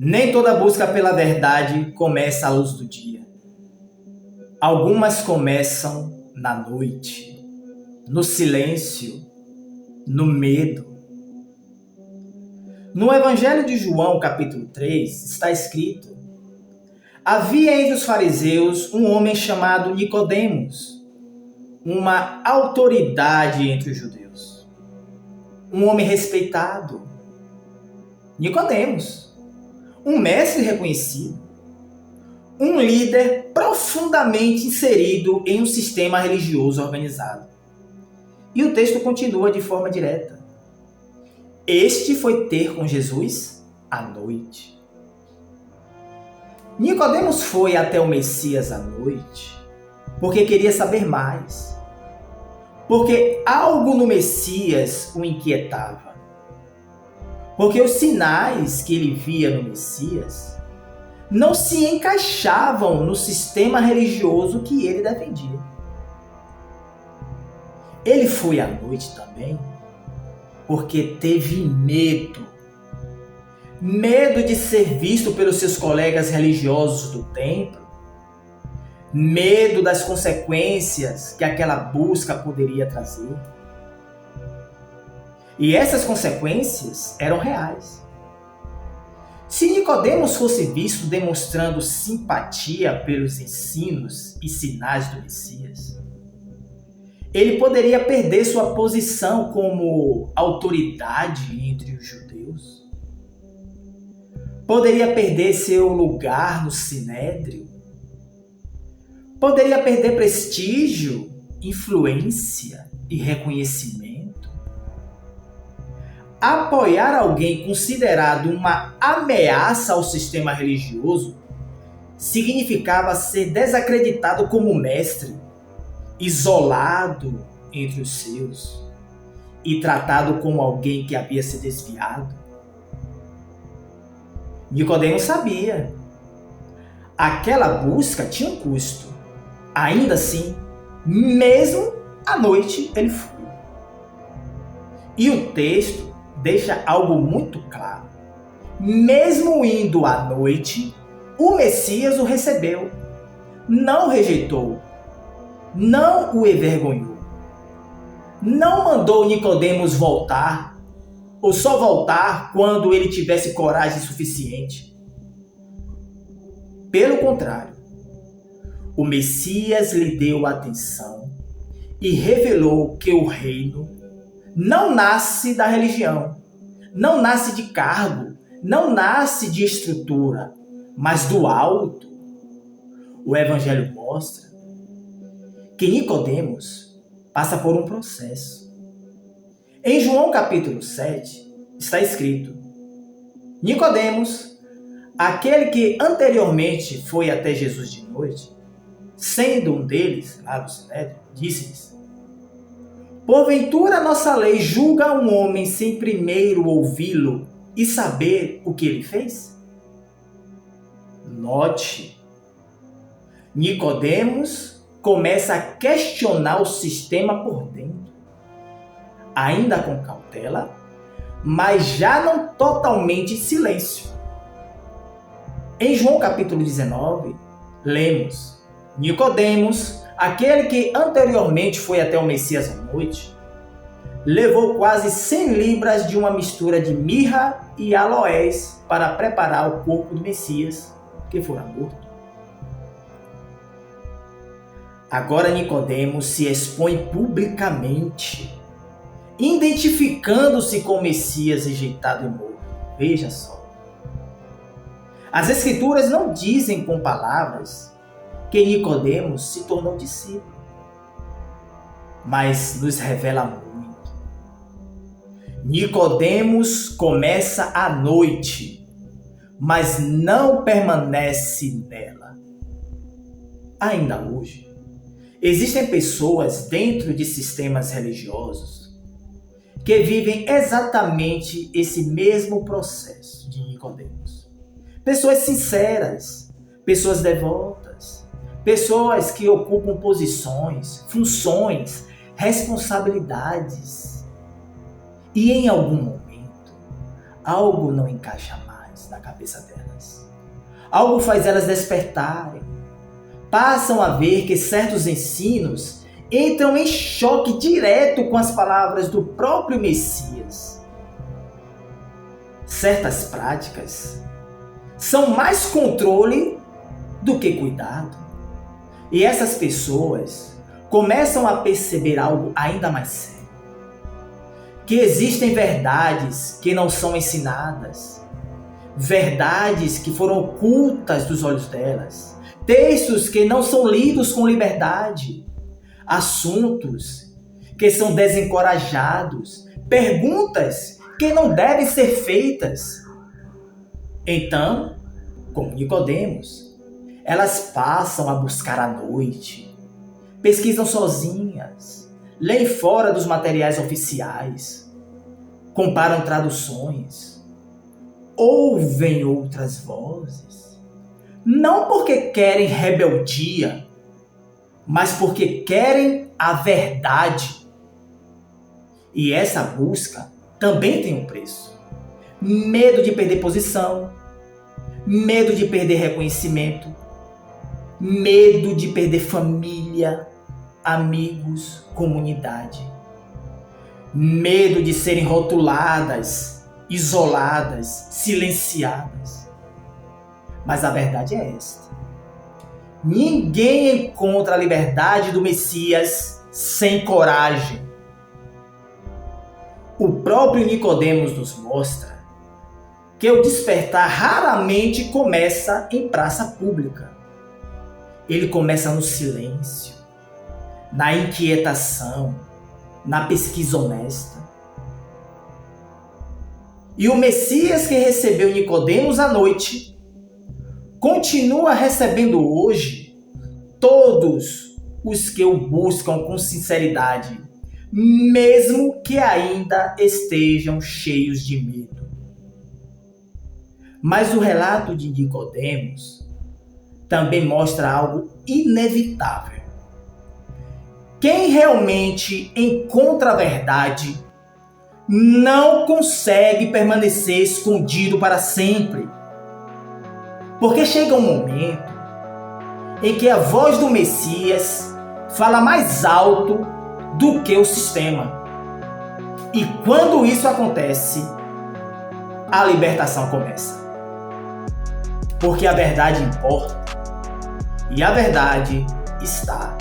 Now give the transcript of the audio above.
Nem toda busca pela verdade começa à luz do dia. Algumas começam na noite, no silêncio, no medo. No Evangelho de João, capítulo 3, está escrito: havia entre os fariseus um homem chamado Nicodemos, uma autoridade entre os judeus. Um homem respeitado. Nicodemos, um mestre reconhecido. Um líder profundamente inserido em um sistema religioso organizado. E o texto continua de forma direta. Este foi ter com Jesus à noite. Nicodemos foi até o Messias à noite porque queria saber mais. Porque algo no Messias o inquietava. Porque os sinais que ele via no Messias não se encaixavam no sistema religioso que ele defendia. Ele foi à noite também porque teve medo. Medo de ser visto pelos seus colegas religiosos do templo. Medo das consequências que aquela busca poderia trazer. E essas consequências eram reais. Se Nicodemos fosse visto demonstrando simpatia pelos ensinos e sinais do Messias, ele poderia perder sua posição como autoridade entre os judeus. Poderia perder seu lugar no sinédrio. Poderia perder prestígio, influência e reconhecimento. Apoiar alguém considerado uma ameaça ao sistema religioso significava ser desacreditado como mestre, isolado entre os seus e tratado como alguém que havia se desviado. Nicodemos sabia. Aquela busca tinha um custo. Ainda assim, mesmo à noite, ele foi. E o texto deixa algo muito claro. Mesmo indo à noite, o Messias o recebeu. Não o rejeitou. Não o envergonhou. Não mandou Nicodemos voltar, ou só voltar quando ele tivesse coragem suficiente. Pelo contrário, o Messias lhe deu atenção e revelou que o reino não nasce da religião, não nasce de cargo, não nasce de estrutura, mas do alto. O Evangelho mostra que Nicodemos passa por um processo. Em João capítulo 7 está escrito: Nicodemos, aquele que anteriormente foi até Jesus de noite, sendo um deles, lá do Sinédrio, disse-lhes: porventura nossa lei julga um homem sem primeiro ouvi-lo e saber o que ele fez? Note, Nicodemos começa a questionar o sistema por dentro, ainda com cautela, mas já não totalmente em silêncio. Em João capítulo 19, lemos: Nicodemos, aquele que anteriormente foi até o Messias à noite, levou quase 100 libras de uma mistura de mirra e aloés para preparar o corpo do Messias, que fora morto. Agora Nicodemos se expõe publicamente, identificando-se com o Messias rejeitado e morto. Veja só. As Escrituras não dizem com palavras que Nicodemos se tornou discípulo, mas nos revela muito. Nicodemos começa à noite, mas não permanece nela. Ainda hoje, existem pessoas dentro de sistemas religiosos que vivem exatamente esse mesmo processo de Nicodemos. Pessoas sinceras, pessoas devotas, pessoas que ocupam posições, funções, responsabilidades. E em algum momento, algo não encaixa mais. na cabeça delas. Algo faz elas despertarem. Passam a ver que certos ensinos entram em choque direto com as palavras do próprio Messias. Certas práticas são mais controle do que cuidado. E essas pessoas começam a perceber algo ainda mais sério. Que existem verdades que não são ensinadas, verdades que foram ocultas dos olhos delas, textos que não são lidos com liberdade, assuntos que são desencorajados, perguntas que não devem ser feitas. Então, como Nicodemos, elas passam a buscar à noite, pesquisam sozinhas, leem fora dos materiais oficiais, comparam traduções, ouvem outras vozes, não porque querem rebeldia, mas porque querem a verdade. E essa busca também tem um preço. Medo de perder posição, medo de perder reconhecimento, medo de perder família, amigos, comunidade. Medo de serem rotuladas, isoladas, silenciadas. Mas a verdade é esta: ninguém encontra a liberdade do Messias sem coragem. O próprio Nicodemos nos mostra que o despertar raramente começa em praça pública. Ele começa no silêncio, na inquietação, na pesquisa honesta. E o Messias que recebeu Nicodemos à noite continua recebendo hoje todos os que o buscam com sinceridade, mesmo que ainda estejam cheios de medo. Mas o relato de Nicodemos também mostra algo inevitável. Quem realmente encontra a verdade não consegue permanecer escondido para sempre. Porque chega um momento em que a voz do Messias fala mais alto do que o sistema. E quando isso acontece, a libertação começa. Porque a verdade importa. E a verdade está